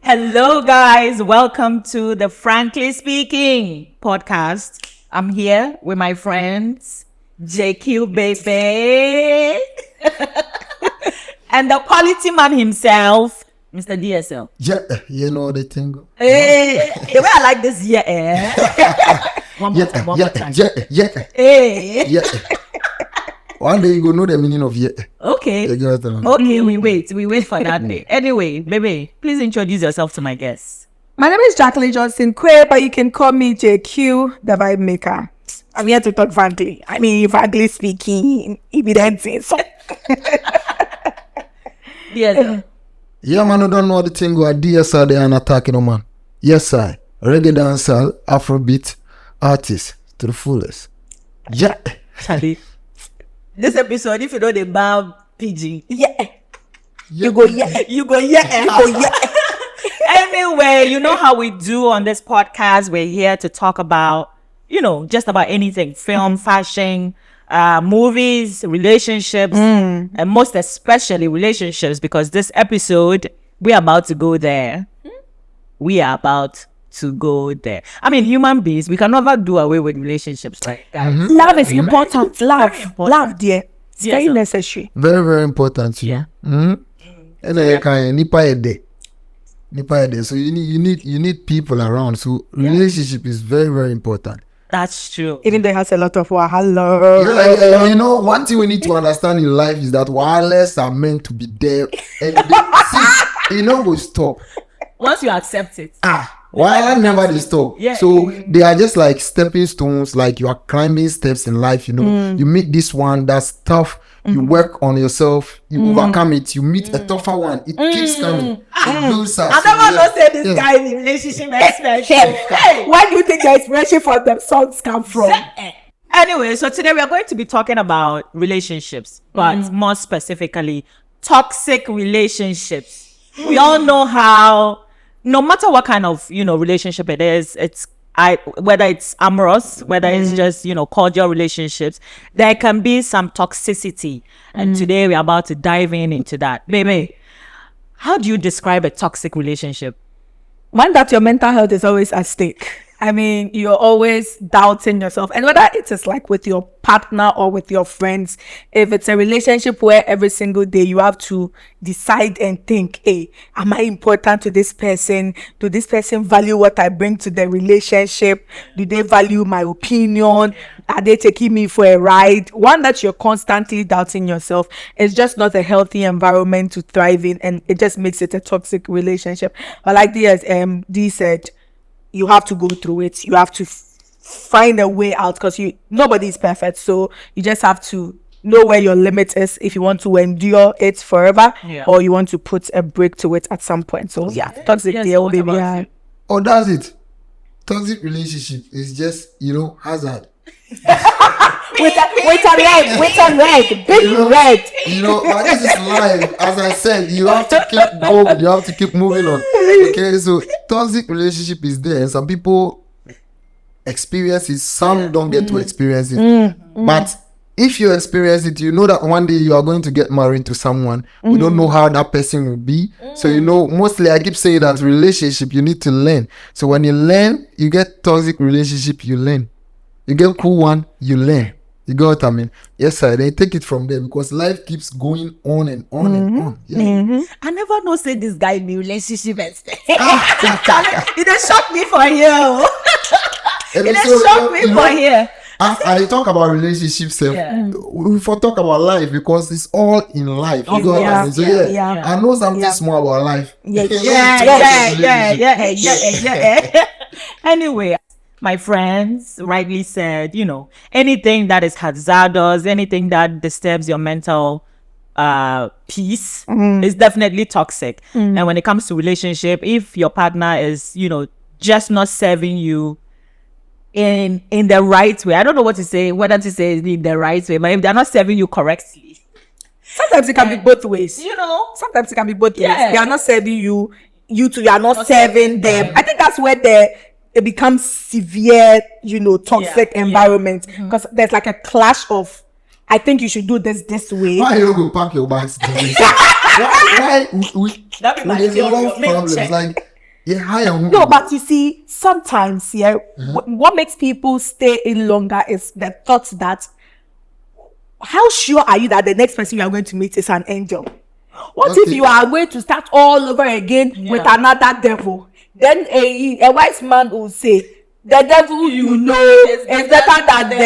Hello, guys. Welcome to the Frankly Speaking podcast. I'm here with my friends, JQ baby, and the quality man himself, Mr. DSL. Yeah, you know the thing. Hey, the way I like this, yeah. One more time. Hey. One day you go know the meaning of yeah. Okay. We wait for that day. Anyway, baby, please introduce yourself to my guests. My name is Jacqueline Johnson Quay, but you can call me JQ, the vibe maker. I'm here to talk frankly. Frankly speaking, evidence. So. Yes. Yeah, man, I don't know the thing. Go DSL, they are attacking no man. Yes, I reggae dancehall, Afrobeat artist to the fullest. Yeah. Charlie. This episode, if you know the bar PG, You go yeah. Anyway, you know how we do on this podcast. We're here to talk about, just about anything: film, fashion, movies, relationships, and most especially relationships. Because this episode, we are about to go there. Human beings, we can never do away with relationships, right? Love is important. Love, dear. It's very necessary. Very, very important. Yeah. And then can nipa ede. So you need people around. So relationship is very, very important. That's true. Even though it has a lot of wahala. One thing we need to understand in life is that wireless are meant to be there, and they will stop. Once you accept it. Wireless never they stop. Yeah. So they are just like stepping stones, like you are climbing steps in life. You meet this one that's tough. You work on yourself. You overcome it. You meet a tougher one. It keeps coming. I never know say this guy in relationship expert. Hey, where do you think the inspiration for the songs come from? Anyway, so today we are going to be talking about relationships, but more specifically, toxic relationships. We all know how, no matter what kind of, relationship it is, whether it's amorous, whether it's just, cordial relationships, there can be some toxicity. And today we're about to dive into that. Baby, how do you describe a toxic relationship? One, that your mental health is always at stake. You're always doubting yourself. And whether it is like with your partner or with your friends, if it's a relationship where every single day you have to decide and think, hey, am I important to this person? Do this person value what I bring to the relationship? Do they value my opinion? Are they taking me for a ride? One, that you're constantly doubting yourself is just not a healthy environment to thrive in, and it just makes it a toxic relationship. But like Dee said, you have to go through it. You have to find a way out, because nobody is perfect. So you just have to know where your limit is if you want to endure it forever, or you want to put a break to it at some point. So toxic baby. Oh, that's it. Toxic relationship is just hazard. with a red, big red. But this is life. As I said, you have to keep going. You have to keep moving on. Okay, so toxic relationship is there, and some people experience it. Some don't get to experience it. But if you experience it, you know that one day you are going to get married to someone. We don't know how that person will be. So mostly I keep saying that relationship, you need to learn. So when you learn, you get toxic relationship, you learn. You get cool one, you learn. You got what I mean? Yes, sir. They take it from there, because life keeps going on and on and on. Yeah. I never know say this guy in the relationship. It just shocked me for you. It just shocked me for here. I talk about relationships. We for talk about life, because it's all in life. You got what I mean? So I know something small about life. Anyway, my friends rightly said, anything that is hazardous, anything that disturbs your mental peace is definitely toxic. And when it comes to relationship, if your partner is, just not serving you in the right way, I don't know what to say, whether to say in the right way, but if they're not serving you correctly, sometimes it can be both ways. Sometimes it can be both ways. They are not serving you two, you are not serving them. I think that's where it becomes severe, toxic environment, because there's like a clash of, I think you should do this way. Why you go pack your bags? Why we there's a lot of problems. Like Yeah, higher. No, but you see, sometimes, what makes people stay in longer is the thought that how sure are you that the next person you are going to meet is an angel? What if you are going to start all over again with another devil? Then a wise man will say, the devil you know is better than the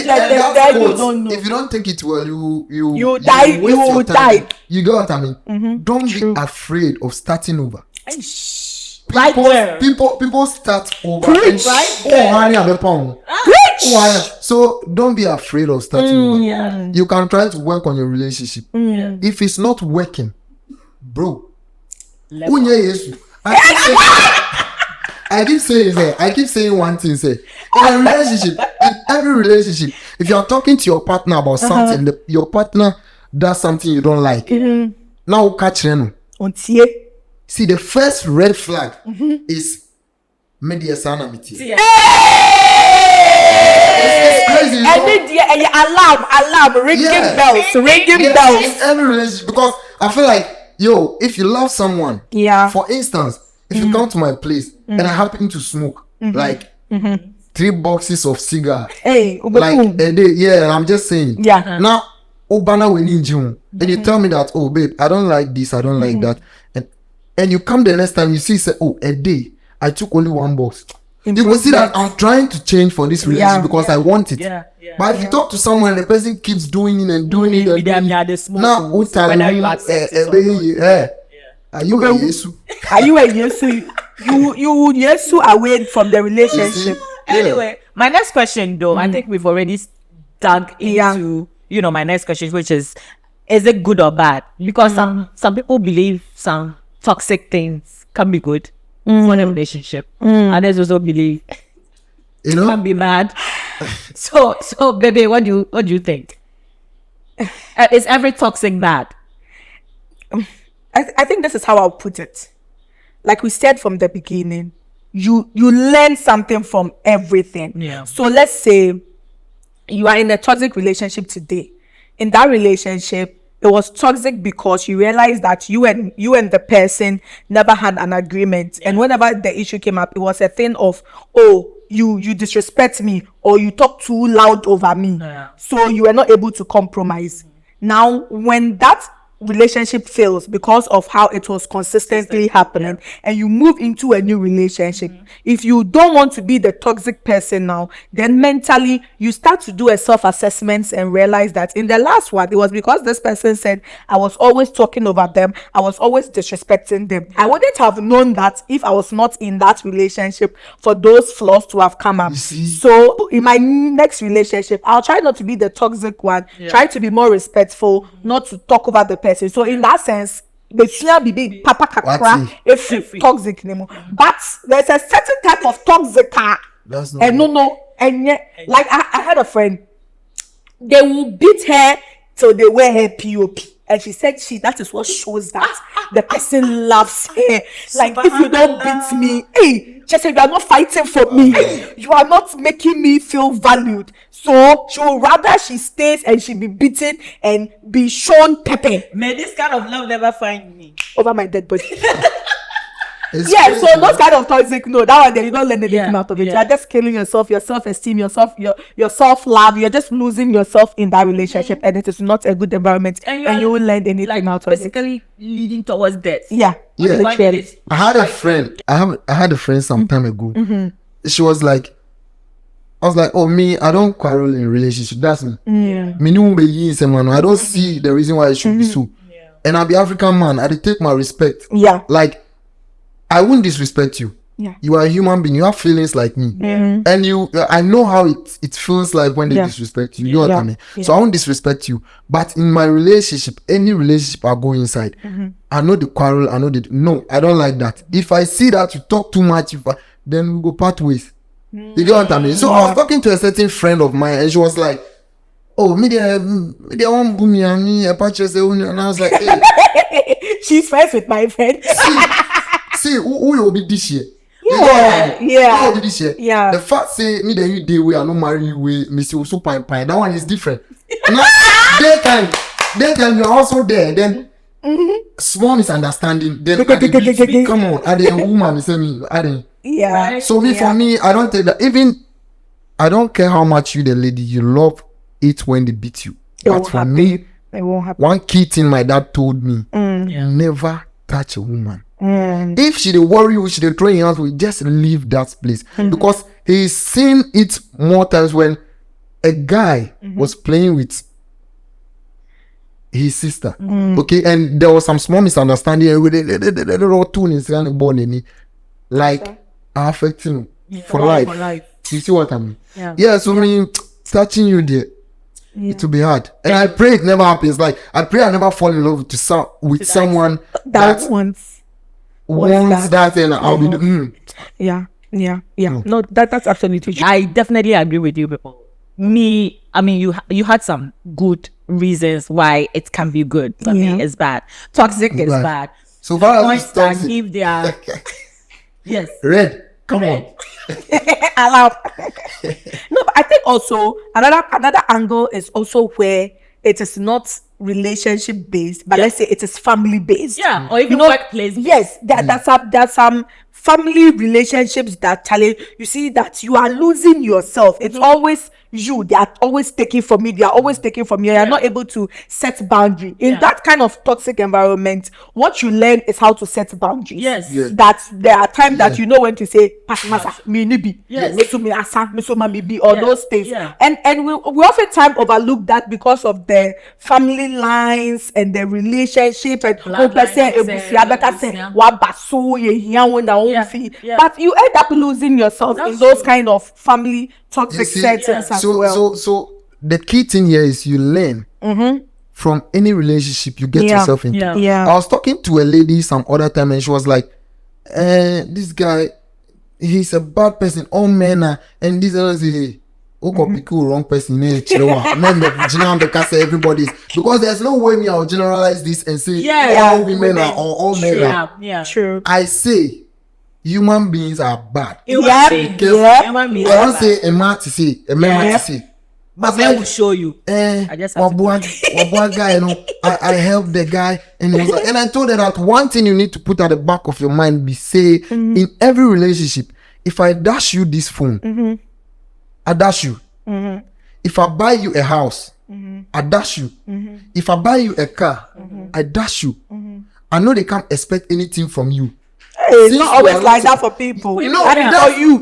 devil you don't know. If you don't take it well, you die. You will die. You get what I mean? Don't be afraid of starting over. People start over. So don't be afraid of starting over. Yeah. You can try to work on your relationship. If it's not working, bro, I keep saying one thing, say, in every relationship, if you're talking to your partner about something, your partner does something you don't like, now catch them. See, the first red flag is media sanamity. It's crazy. Alarm, ringing bells. In every relationship, because I feel like, if you love someone, for instance, if you come to my place and I happen to smoke like 3 boxes of cigar, like a day, and I'm just saying, now Obana will need you, and you tell me that, oh babe, I don't like this, I don't like that, and you come the next time, you see, say, oh, a day I took only 1 box. You will see that I'm trying to change for this relationship because I want it. But if you talk to someone, the person keeps doing it and doing it. Now, are you a Yesu? Are you a Yesu? You Yesu away from the relationship. Anyway, my next question though, I think we've already dug into, my next question, which is it good or bad? Because some people believe some toxic things can be good for the relationship. Others also believe it can be bad. So baby, what do you think? Is every toxic bad? I think this is how I'll put it. Like we said from the beginning, you learn something from everything. Yeah. So let's say you are in a toxic relationship today. In that relationship, it was toxic because you realized that you and the person never had an agreement. And whenever the issue came up, it was a thing of, oh, you disrespect me or you talk too loud over me. Yeah. So you were not able to compromise. Now, when that relationship fails because of how it was consistently happening, and you move into a new relationship, if you don't want to be the toxic person now, then mentally you start to do a self-assessment and realize that in the last one, it was because this person said I was always talking over them, I was always disrespecting them. I wouldn't have known that if I was not in that relationship for those flaws to have come up. So in my next relationship, I'll try not to be the toxic one, try to be more respectful, not to talk over the person. So in that sense, the be papa kakra if toxic anymore. But there's a certain type of toxic and yet, like I had a friend, they will beat her till they wear her POP. And she said that is what shows that the person loves her. Like, if you don't beat me, hey, just say you are not fighting for me. You are not making me feel valued. So she would rather she stays and she be beaten and be shown pepper. May this kind of love never find me over my dead body. Crazy, so those kind of toxic, no, that one there you don't learn anything out of it. You are just killing yourself, your self-esteem, your self-love. You're just losing yourself in that relationship, and it is not a good environment, and you will learn anything out of it. Basically leading towards death. Yeah. I had a friend. I had a friend some time ago. She was like, I was like, oh, me, I don't quarrel in relationship. That's me. Me no be someone. I don't see the reason why it should be so. And I be African man. I take my respect. Like, I won't disrespect you. You are a human being. You have feelings like me. And I know how it feels like when they disrespect you. You know what I mean? So I won't disrespect you. But in my relationship, any relationship I go inside, I know the quarrel. I know no, I don't like that. If I see that you talk too much, then we go part ways. You know what I mean? So I was talking to a certain friend of mine, and she was like, oh, me won't boom me and me, and I was like, hey. She's friends with my friend. See, who will be this year? Who will be this year? The fact say me then you day we are not marrying you way, me see also pine. That one is different. Now, daytime you are also there. Then small misunderstanding. Then come on, I didn't woman is me. I didn't. Yeah. Right. So for me, I don't take that. Even I don't care how much you the lady, you love it when they beat you. But for me, it won't happen. one key thing my dad told me: never touch a woman. If she dey worry you, she dey throw you out, we just leave that place because he's seen it more times when a guy was playing with his sister. Okay, and there was some small misunderstanding with like affecting for life. You see what I mean? Yeah. So me touching you there, it will be hard. And I pray it never happens. Like I pray I never fall in love with someone that wants that, and I'll be Yeah. No, that's absolutely true. I definitely agree with you, people. Me, I mean, you had some good reasons why it can be good. For me, it's bad. Toxic is bad. So far as Points it's that toxic. give their yes. Red, come on. Allow. No, but I think also another angle is also where it is not relationship based, but let's say it is family based. Yeah, or even workplace. Yes, there's some family relationships that challenge. You see that you are losing yourself. It's always you. They are always taking from you. They are always taking from you. You are not able to set boundary in that kind of toxic environment. What you learn is how to set boundaries. Yes. That there are times that you know when to say pass masa me nibi. Yes. Me so me asa me so mami be or those things. Yeah. And we oftentimes overlook that because of the family lines and the relationship and but you end up losing yourself in those kind of family toxic settings as well. So the key thing here is you learn from any relationship you get yourself into. Yeah. I was talking to a lady some other time and she was like, this guy, he's a bad person, all men are, and this other say, wrong person, everybody is, because there's no way me I'll generalize this and say all women are or all men are. Yeah. True. I say human beings are bad. Human I don't say a man to say, a man to say. But men will show you. I just have one guy, I helped the guy, and he was like, and I told her that one thing you need to put at the back of your mind be say in every relationship, if I dash you this phone, I dash you. If I buy you a house, I dash you. If I buy you a car, I dash you. I know they can't expect anything from you. It's not always like that for people. You know,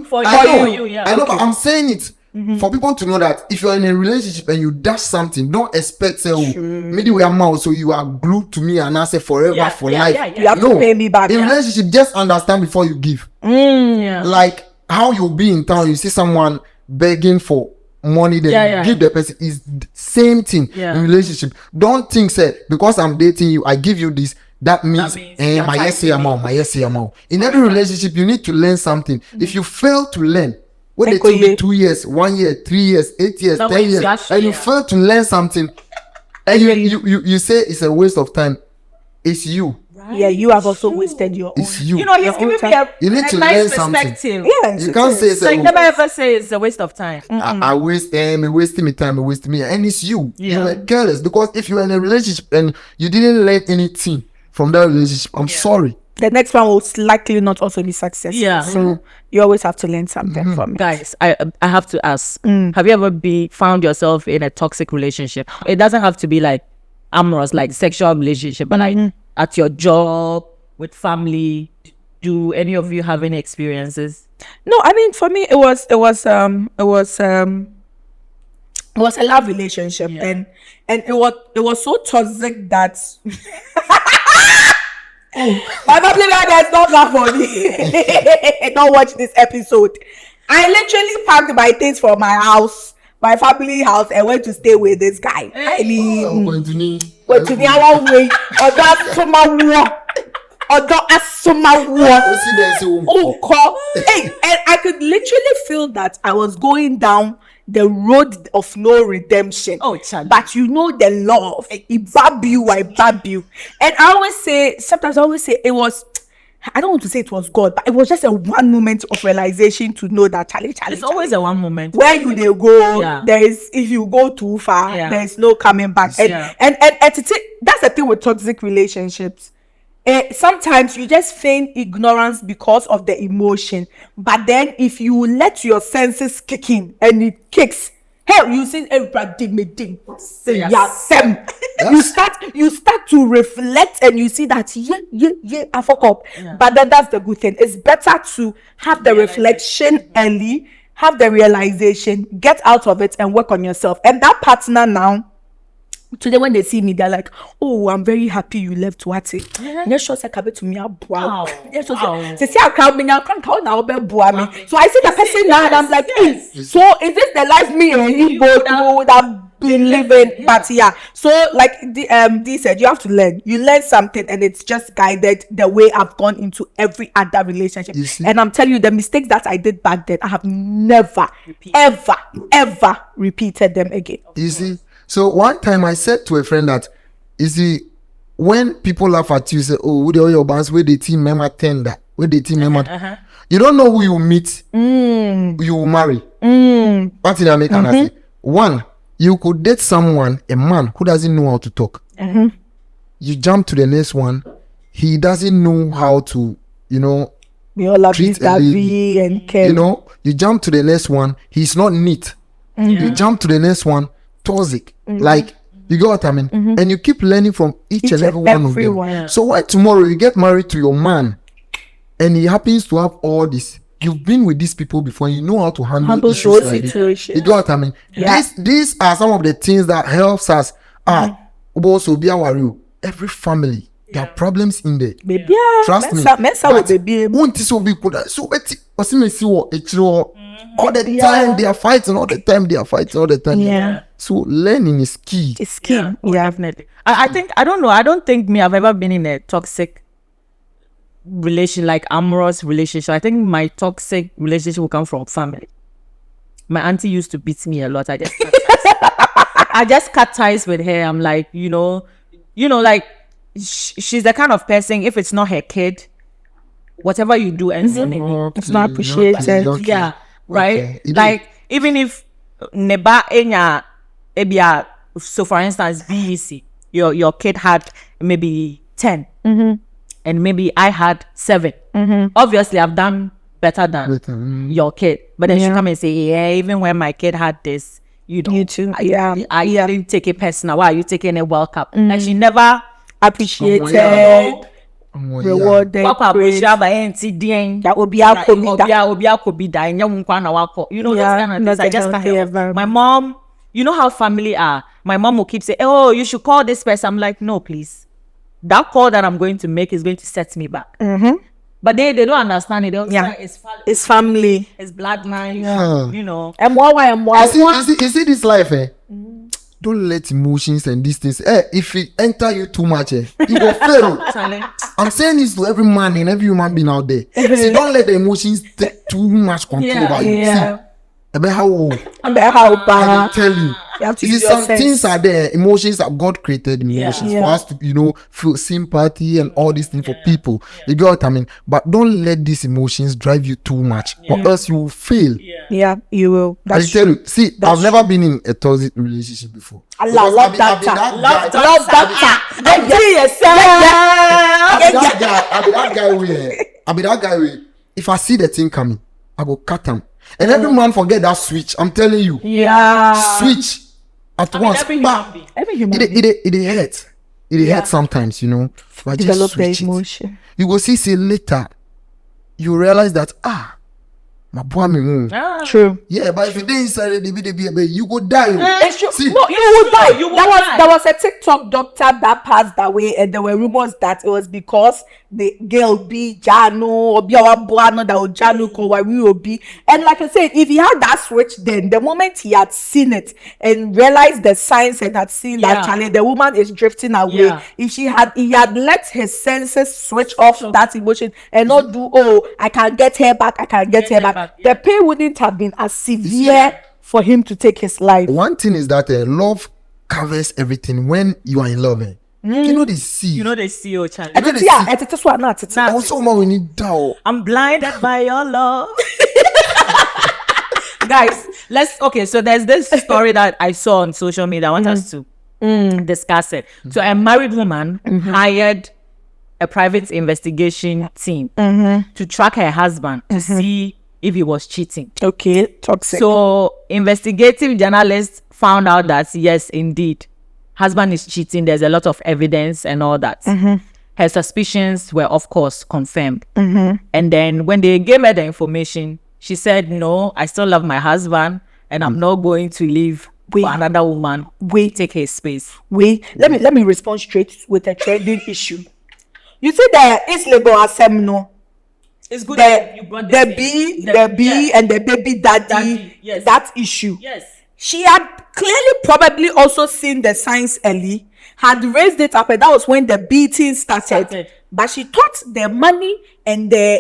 for you. I know, but I'm saying it for people to know that if you're in a relationship and you dash something, don't expect maybe we are mouth, so you are glued to me and I say forever for life. You have to pay me back. In relationship, just understand before you give. Like how you'll be in town, you see someone begging for money, then give the person is same thing in relationship. Don't think say because I'm dating you, I give you this. That means my yes amount. In every relationship, you need to learn something. If you fail to learn, what they told me 2 years, 1 year, 3 years, 8 years, 10 years, and you fail to learn something, and you say it's a waste of time, it's you. Yeah, you have also wasted your own. It's you. You know, he's giving me you need a to nice learn something. perspective. Yes, You can't say So you never ever say it's a waste of time. I waste wasting my time, wasting me, and it's you. You're careless because if you're in a relationship and you didn't learn anything from that relationship, I'm sorry. The next one will likely not also be successful. Yeah. So you always have to learn something from it. Guys, I have to ask, have you ever found yourself in a toxic relationship? It doesn't have to be like amorous, like sexual relationship, but like at your job, with family. Do any of you have any experiences? No, I mean, for me, it was a love relationship, and it was so toxic that my family members don't laugh for me. Don't watch this episode. I literally packed my things from my house, my family house, and went to stay with this guy. I mean, went to the other way, or that summer and I could literally feel that I was going down the road of no redemption. Oh, child. But you know the love. I bab you. And sometimes I always say it was I don't want to say it was God, but it was just a one moment of realization to know that Charlie. It's always a one moment. Where you they go, Yeah. there is, if you go too far, Yeah. there is no coming back. And, Yeah. and that's the thing with toxic relationships. Sometimes you just feign ignorance because of the emotion, but then if you let your senses kick in and it kicks, hell, you see everybody you start to reflect and you see that I fuck up. Yeah. But then that's the good thing. It's better to have the reflection early, have the realization, get out of it and work on yourself. And that partner now, today when they see me, they're like, oh, I'm very happy you left Wati. So I see the person now and I'm like, hey, so is this the life me and you would have been living? But yeah, so like Dee said, you have to learn. You learn something and it's just guided the way I've gone into every other relationship. And I'm telling you, the mistakes that I did back then, I have never, ever repeated them again. You see? So one time I said to a friend that, you see, when people laugh at you, say, oh, who your bands, where the team member tender, where the team member, you don't know who you meet, you will marry. What did I make? Say? One, you could date someone, a man who doesn't know how to talk. You jump to the next one, he doesn't know how to, treat a lady. And care. You jump to the next one, he's not neat. You jump to the next one, toxic. Like, you get what I mean? And you keep learning from each and every one of them. Yeah. So why tomorrow you get married to your man and he happens to have all this? You've been with these people before, you know how to handle issues those like this. situations. You get what I mean? Yeah. These are some of the things that helps us. Also be our real. Every family, there are problems in there. Baby, Trust me. Won't this be good? So all the time they are fighting, all the time. Yeah. So learning is key. It's key. Yeah, definitely. I think, I don't know. I don't think I've ever been in a toxic relation, like amorous relationship. I think my toxic relationship will come from family. My auntie used to beat me a lot. I just cut ties with her. I'm like, like she's the kind of person, if it's not her kid, whatever you do ends in it. It's not appreciated. Okay. Yeah, right? Okay. Like, even if neba enya ebia, so for instance, BEC, your kid had maybe 10, and maybe I had 7. Obviously, I've done better than your kid. But then she come and say, yeah, even when my kid had this, you too. I didn't take it personal. Why are you taking it well cup? And she never appreciated. Rewarded, praised. That would be our I just can't help. My mom, you know how family are. My mom will keep saying, oh, you should call this person. I'm like, no, please. That call that I'm going to make is going to set me back. But they don't understand it. It's family. It's bloodline. Yeah. And why? You see this life, don't let emotions and these things. If it enter you too much, you will fail. I'm saying this to every man and every human being out there. See, don't let the emotions take too much control about you. See, about how I tell you. Some things are there. Emotions that God created emotions for us to, feel sympathy and all these things for people. You get what I mean? But don't let these emotions drive you too much, or else you will fail. Yeah, you will. I tell you. See, I've never been in a toxic relationship before. I love that. I be that guy where if I see the thing coming, I go cut them. And every man forget that switch. I'm telling you. Yeah. Switch at once. Every human being. It hurts. It hurts sometimes, But Develop just the switch emotion. You go see later. You realize that my boy me. True. Yeah, but if you didn't inside the you go die. It's true. See, No, you will die. There was a TikTok doctor that passed away, and there were rumors that it was because the girl be Jano or be our boano that would Jano Kowari will be. And like I said, if he had that switch, then the moment he had seen it and realized the signs and had seen that channel, the woman is drifting away. If he had let his senses switch off that emotion and not do, I can get her back, the pain wouldn't have been as severe for him to take his life. One thing is that love covers everything when you are in love. You know they see. You know they see you, Charlie. Also, man, we need down. I'm blinded by your love. Guys, so there's this story that I saw on social media. I want us to discuss it. So a married woman hired a private investigation team to track her husband to see if he was cheating. Okay, toxic. So investigative journalists found out that yes, indeed, husband is cheating. There's a lot of evidence and all that. Her suspicions were, of course, confirmed. And then when they gave her the information, she said, no, I still love my husband and I'm not going to leave for another woman. Take his space. Let me respond straight with a trending issue. You see the East Lagos Asemno. It's good that you brought the B and the baby daddy. Yes. That issue. Yes. She had clearly probably also seen the signs early, had raised it up, and that was when the beating started. But she thought the money and the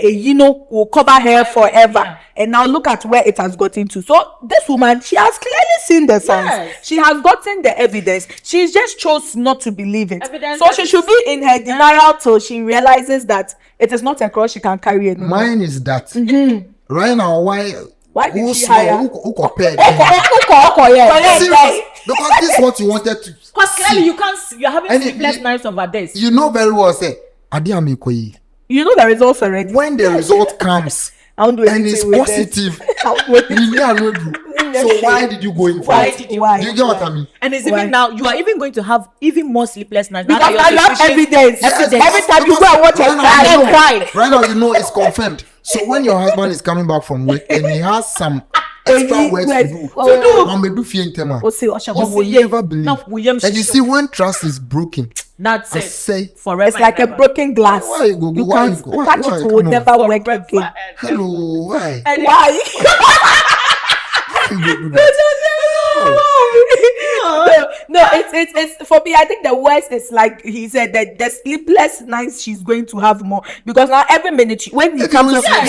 will cover her forever. Yeah. And now look at where it has gotten to. So this woman, she has clearly seen the signs. Yes. She has gotten the evidence. She just chose not to believe it. So she should be in her denial till she realizes that it is not a cross she can carry anymore. Mine is that. Right now, why did she hire? Who compared? Because this is what you wanted to. Because clearly you're having sleepless nights over this. You know very well, say. You know the results already. When the result comes and it's positive, so why did you go in for it? Do you get what I mean? And it's even now, you are even going to have even more sleepless nights. Because I have evidence. Every time you go and watch a cry. Right now, you know it's confirmed. So when your husband is coming back from work and he has some extra work to do, you will never believe. And you see, when trust is broken, that's it. Say forever. It's like a broken glass. Why you go? You can't touch it, will never work again. Hello, why? Why? You go do that? No, it's for me. I think the worst is like he said that the sleepless nights she's going to have more because now every minute when you come to sniff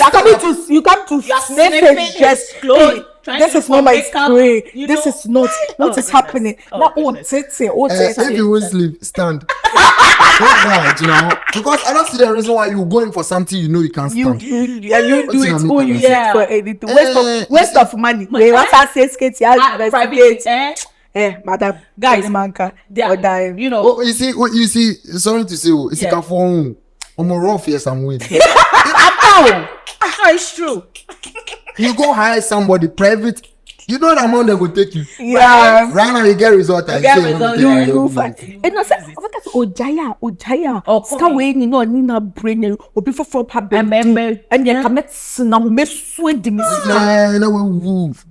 it, just close. This is not my spray. This is not what is happening. Now, if you will sleep, stand. You know, because I don't see the reason why you're going for something you know you can't stand. You do it. Oh, you use for anything. Waste of money. What I say, skate, private. Madam, guys, manka, you know. Oh, you see. Sorry to say, it's a phone. I'm a rough here somewhere. It's true. You go hire somebody private. You know the amount they will take you. Yeah. Right now you get result. You find. And I said, Ojaya. Skaway ni no ni na brain obi for problem. And you come na me swinding me. No, we move.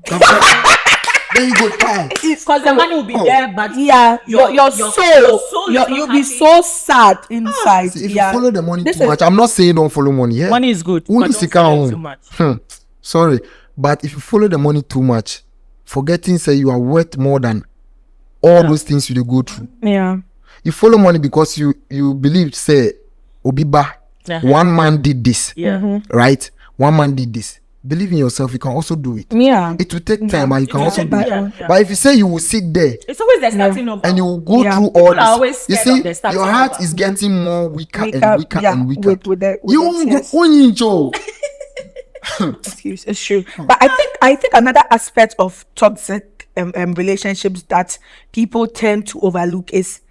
Then you go time. Because the money will be there, but your soul, you'll be so sad inside. See, if you follow the money too much, I'm not saying don't follow money. Yeah, money is good. But don't follow it too much. Sorry, but if you follow the money too much, forgetting say you are worth more than all those things you go through. Yeah, you follow money because you believe say Obiba, one man did this. Yeah, right. One man did this. Believe in yourself, you can also do it. Yeah. It will take time, but you can also do it. Yeah. But if you say you will sit there, it's always the starting over. And you will go through all this. You see, your heart is getting more weaker and weaker and weaker. You won't go. It's true. But I think another aspect of toxic relationships that people tend to overlook is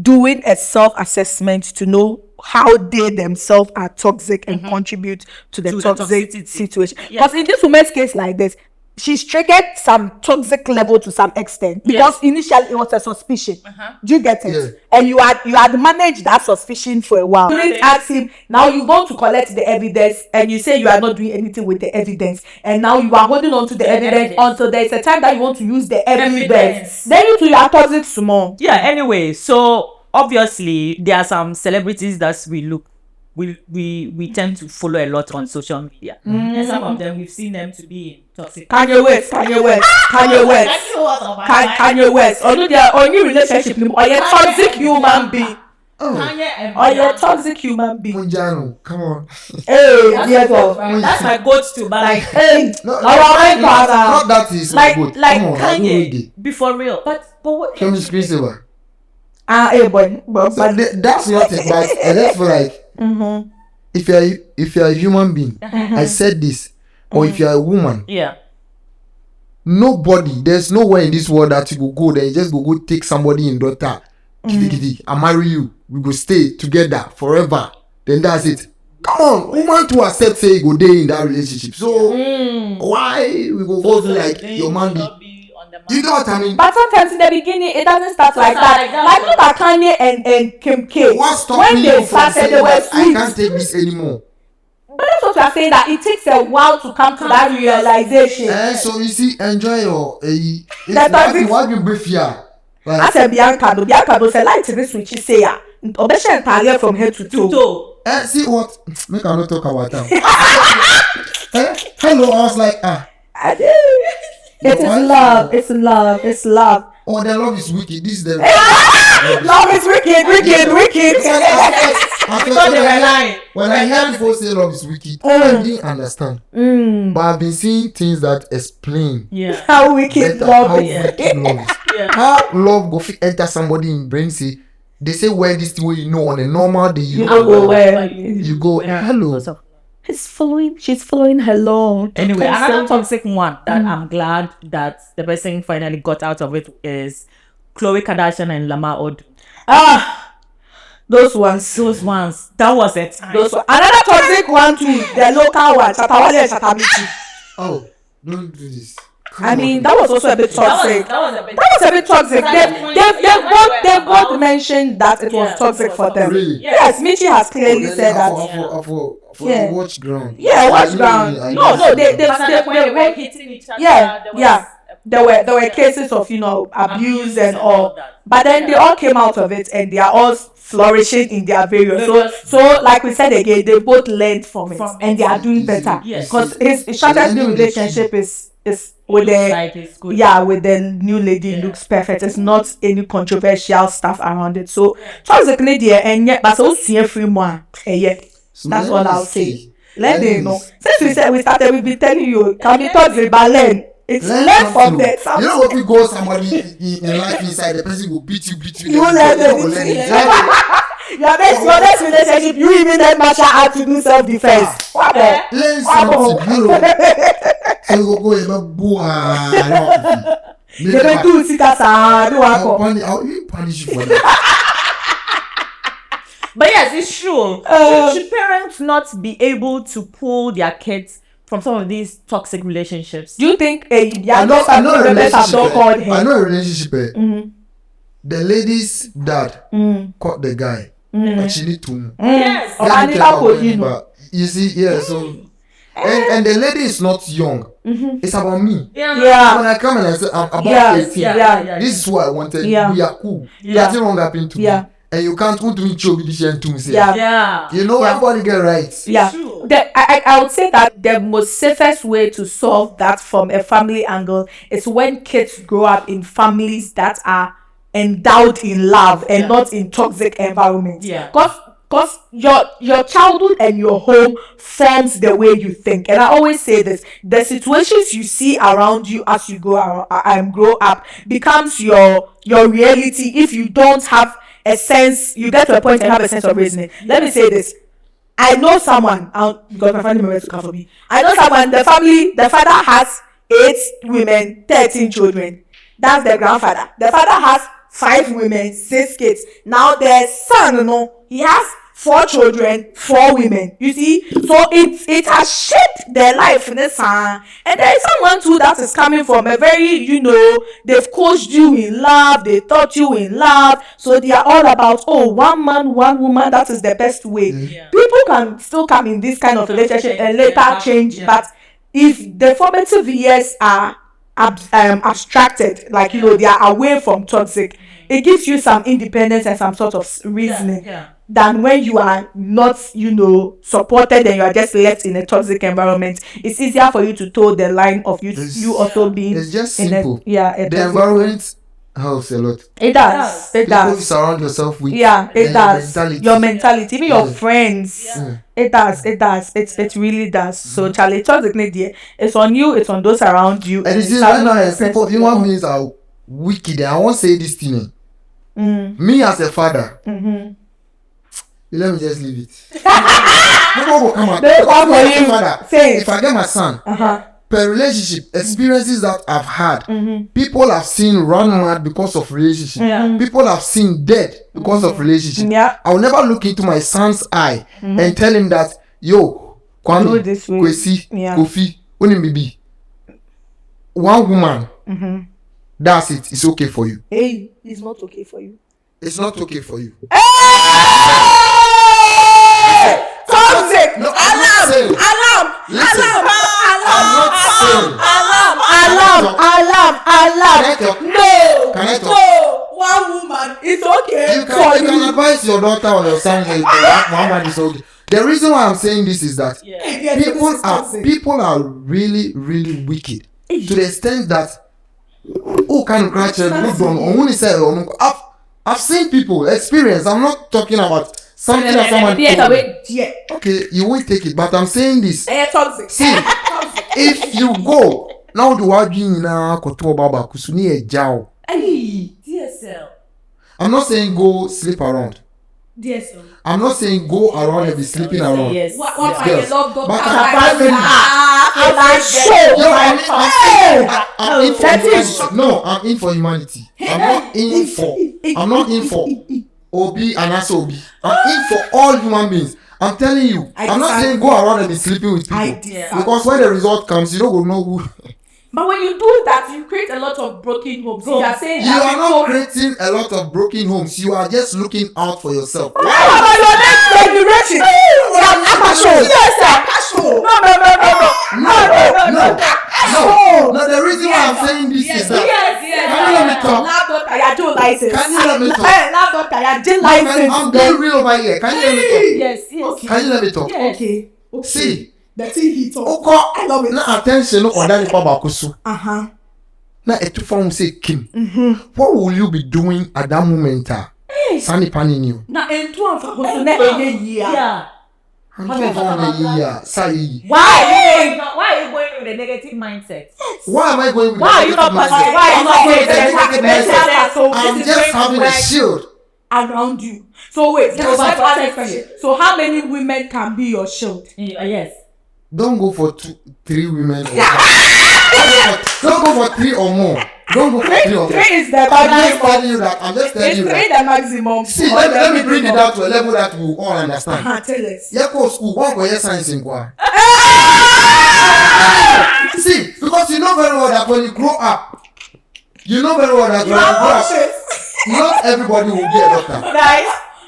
doing a self-assessment to know how they themselves are toxic and contribute to the toxic situation. Because in this woman's case like this, she's triggered some toxic level to some extent because initially it was a suspicion. Do you get it? Yeah. And you had managed that suspicion for a while. You didn't ask him. Now you go to collect the evidence and you say you are not doing anything with the evidence, and now you are holding on to the evidence until there is a time that you want to use the evidence. Then you are toxic small. Yeah. Anyway, so obviously there are some celebrities that we tend to follow a lot on social media, and some of them we've seen them to be in toxic. Kanye West. Although they are only relationship, or a toxic human being. You're a toxic human being. Munjano, come on. Hey, that's my go-to, but like, hey, not that is like good. Kanye, be for real. But what? Can you screen saver? Boy. So that's not it. But I just feel like if you're a human being, I said this, or if you're a woman, nobody, there's nowhere in this world that you will go there. You just go take somebody in daughter, I marry you, we go stay together forever. Then that's it. Come on, woman to accept say you go day in that relationship. So why we go like your man be? You know what I mean? But sometimes in the beginning it doesn't start like that. Like look at Kanye and Kim K. When they started, they were sweet. I can't take this anymore. But that's what we are saying, that it takes a while to come to that realization. So you see, enjoy your what you brief here. I said Bianca say like to this which you say ya. Obesha entire from head to toe. See what? Make I not talk about that. Hello, I was like It is love. It's love. Oh, the love is wicked. This is the love is wicked. When I hear people say love is wicked, I didn't understand. But I've been seeing things that explain how wicked love is. How love go fit enter somebody in brain. Say they say where this thing where you know on a normal day you go where you go. Hello. She's following her law. Anyway, another toxic one that I'm glad that the person finally got out of it is Khloe Kardashian and Lamar Odom. Those ones. That was it. Another toxic one too. The local one. Chatawale and Chatabiti. Oh, don't do this. I mean, that was also a bit toxic. That was a bit toxic. They both mentioned that it was toxic for them. Really? Yes, Michi has clearly said that. For the watch ground. Yeah, watch ground. No, they were hitting each other. There were cases of abuse and all, but then they all came out of it and they are all flourishing in their various. So like we said again, they both learned from it and they are doing better. Because his shortest new relationship is with the new lady. Looks perfect. It's not any controversial stuff around it. So toxically there and yet but so see free more. That's all I'll say. Let them know. Since we started, we've been telling you, can be toxic, but learn. It's learn from that. You know what we go somebody in life inside, the person will beat you. You learn your next relationship, you even learn martial art to do self-defense. Learn something, you know. So you go I'll punish you for that. But yes, it's true. Should parents not be able to pull their kids from some of these toxic relationships? Do you think I know a relationship. The lady's dad caught the guy. Actually, too. Yes. But you see, so and the lady is not young. It's about me. Yeah. When I come and I say I'm about 18. This is what I wanted. We are cool. Nothing wrong happened to me. And you can't go to me show to say. You know everybody get right. I would say that the most safest way to solve that from a family angle is when kids grow up in families that are endowed in love and not in toxic environments. Because your childhood and your home forms the way you think. And I always say this, the situations you see around you as you grow up becomes your reality if you don't have a sense, you get to a point and have a sense of reasoning. Let me say this. I know someone, because my family members to come for me. I know someone, the father has 8 women, 13 children. That's the grandfather. The father has 5 women, 6 kids. Now the son, he has 4 children, 4 women. You see? So it has shaped their life in this And there is someone too that is coming from a very, they've coached you in love, they taught you in love. So they are all about, one man, one woman, that is the best way. People can still come in this kind of relationship and later change. But if the formative years are abstracted, like, they are away from toxic, it gives you some independence and some sort of reasoning. Than when you are not, supported and you are just left in a toxic environment. It's easier for you to toe the line of you also being. It's just simple. The environment helps a lot. It does. It does. You surround yourself with. It does. Your mentality, even your friends. It does. It really does. So Charlie, toxically, it's on you. It's on those around you. And it's right now, people, human beings are wicked. I won't say this thing. Me as a father, let me just leave it. No will come out. If I get my son, per relationship experiences that I've had, people have seen run mad because of relationship. People have seen dead because of relationship. I will never look into my son's eye and tell him that, yo, Kwame, Kwesi, Kofi, Unibibi, one woman, that's it. It's okay for you. Hey, it's not okay for you. It's not okay for you. Toxic! No, I'm not saying. Listen, Alarm! No! Can I talk? No! One woman, it's okay You can advise your daughter or your son, hey, one man is okay. The reason why I'm saying this is that people are really, really wicked to the extent that I've seen people experience. I'm not talking about something that someone told me. Okay, you won't take it, but I'm saying this. See, if you go now, the wagin na koto baba kusuni ejao. DSL. I'm not saying go sleep around. DSL. I'm not saying go around and be sleeping around. Yes. What are you love? But I'm in for humanity. I'm not in for Obi and Asobi. I'm in for all human beings. I'm telling you. I'm not saying go around and be sleeping with people. Because when the result comes, you don't know who. But when you do that, you create a lot of broken homes. You are saying you are not creating a lot of broken homes. You are just looking out for yourself. No. The reason why I'm saying this is that. Can you let me talk? Can you let me talk? I'm being real over here. Can you let me talk? Yes. Can you let me talk? Okay. See. The thing he talk. I love it. Na attention no order nipa bakoso. Na etu form say Kim. What will you be doing at that moment? Sani pani you. Na entu anfa hoso na eye Yeah. Why are you going with a negative mindset? Why am I going with Why are you not positive? Why are you not going with a negative mindset? I'm just having a shield around you. So wait, so how many women can be your shield? Yes. Don't go for 3 women. Don't go for 3 or more. Don't go for 3 or more. 3 is the I'm just telling you that. I'm just telling you that. 3 the maximum. See, let me bring it down to a level that we all understand. Tell us. You go school, one go science in kwa. See, because you know very well that when you grow up, not everybody will be a doctor. Nice.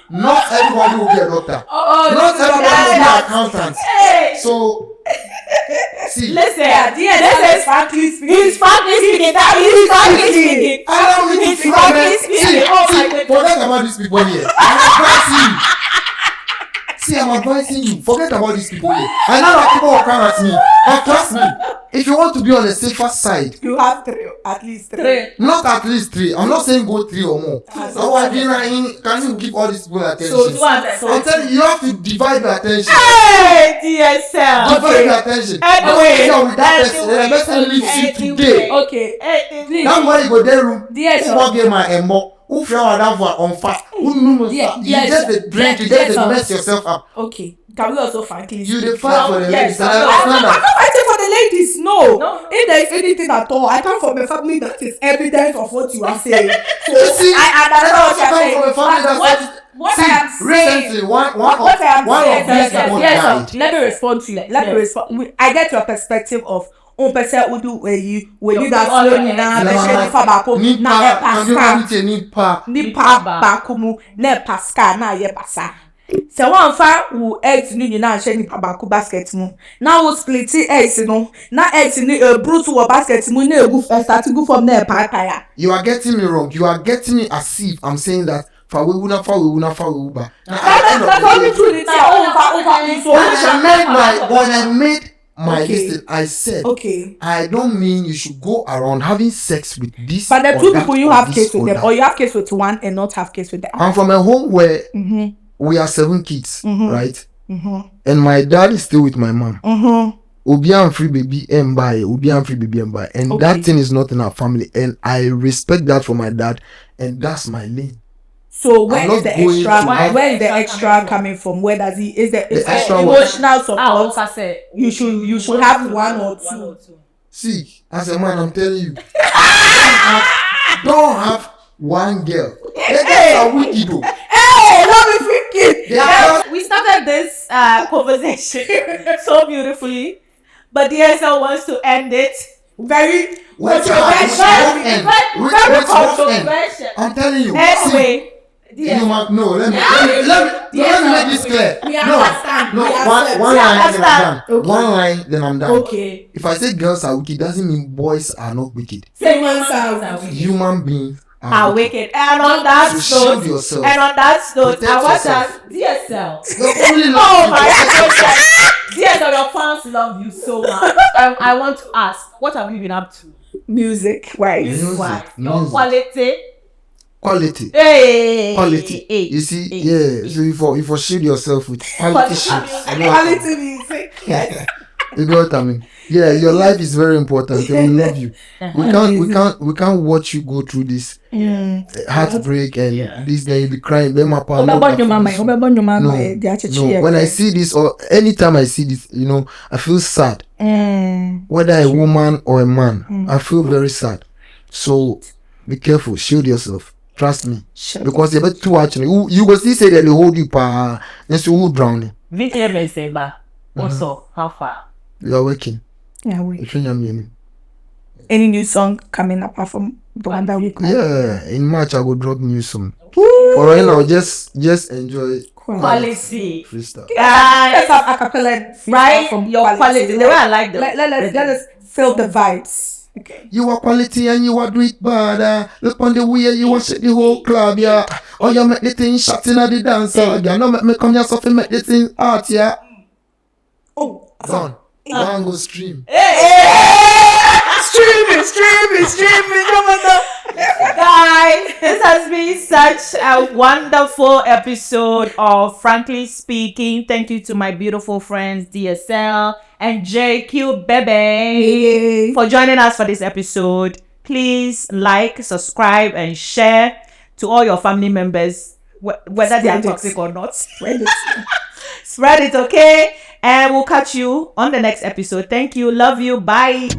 Not everybody will be a doctor. Not everybody will be an accountant. So, see. Listen, he's frankly speaking. He's frankly speaking. Forget about these people here. I'm advising you. Forget about these people here. I know that people will come at me. And trust me, if you want to be on the safer side, you have 3, at least 3. Not at least 3. I'm not saying go 3 or more. Can you give all these people attention? I'm telling you, you have to divide your attention. Hey, DSL. Divide your attention. Anyway, the person leaves you today. Okay. That's why you go there room. DSL. Who get my emo? Who flower that for on fast? You just drink. You just mess yourself up. Okay. Can we also frankly? You the fight for the ladies. I'm not fighting for the ladies. No. If there is anything at all, I come from a family that is evidence of what you are saying. So I understand what you are saying. What I am saying. Recently, one of these people died. Let me respond to you. I get your perspective of person who do when you that alone nipa bakumu na pascal na ye pasa. Se wan fa wo eggs ni nyina hye nipa baku basket mu na wo split eggs no na eggs ni brute wo basket mu na egu start go from there pa. You are getting me wrong. You are getting me as if I'm saying that fa we una fa uba. When I made my listen, I said, I don't mean you should go around having sex with this. But the 2 people you have case with them, or you have case with one and not have case with them. I'm from a home where we are 7 kids, right? And my dad is still with my mom. Obian free baby and buy, and that thing is not in our family, and I respect that for my dad, and that's my lane. So where not is the going extra? to have- Where is the extra coming from? Where does he? Is the extra emotional Ah, support? okay, say. You should have one or two. See, as a man, I'm telling you, don't have one girl. The girls are wicked though. Hey, love is wicked. They are- We started this conversation so beautifully, but DSL wants to end it very What's controversial. happening? very controversial. I'm telling you. Anyway, See, you might no. Let me make this clear. We No, understand. no. We One accept. line, then I'm understand. done. One line, then I'm done. Okay. If I say girls are wicked, doesn't mean boys are not wicked. Humans are Human beings are are wicked. wicked. And on that So shield note, yourself. and on that note, Protect I want yourself. that DSL. They only Oh love my you. goodness. DSL, your fans love you so much. I want to ask, what have you been up to? music. Why? Music, Why? Your music. quality. Quality. Hey. Quality. Hey. You see, Hey. yeah. So you for shield yourself with quality shit. You know what I mean? Quality music. You know what I mean? Yeah, your life is very important. And we love you. We can't watch you go through this heartbreak and this. Then you be crying. Then my partner. No. When I see this, or anytime I see this, you know, I feel sad. Whether a woman or a man, I feel very sad. So be careful. Shield yourself. Trust me. Because you're too actually. You go still say that they hold you pa. And so who drowning? VTM Seba. Also, how far? You are working. Yeah, we. If you know me. Any new song coming apart from the one that we got? Yeah, in March I will drop new song. For right now, just enjoy Quality. freestyle. Let's have a cappella Right? from Your quality. The way I like them. Let us feel the vibes. Okay. You are quality and you are do it bad. Look on the way you want shake the whole club, yeah. Or you make the thing shot in the dancer. Yeah, no make me come here so fi make the thing art, yeah. Oh, Done. One go stream. streaming, come on. Guys, this has been such a wonderful episode of Frankly Speaking. Thank you to my beautiful friends DSL and JQ Bebe for joining us for this episode. Please like, subscribe, and share to all your family members, whether they are toxic or not. Spread it, okay? And we'll catch you on the next episode. Thank you. Love you. Bye.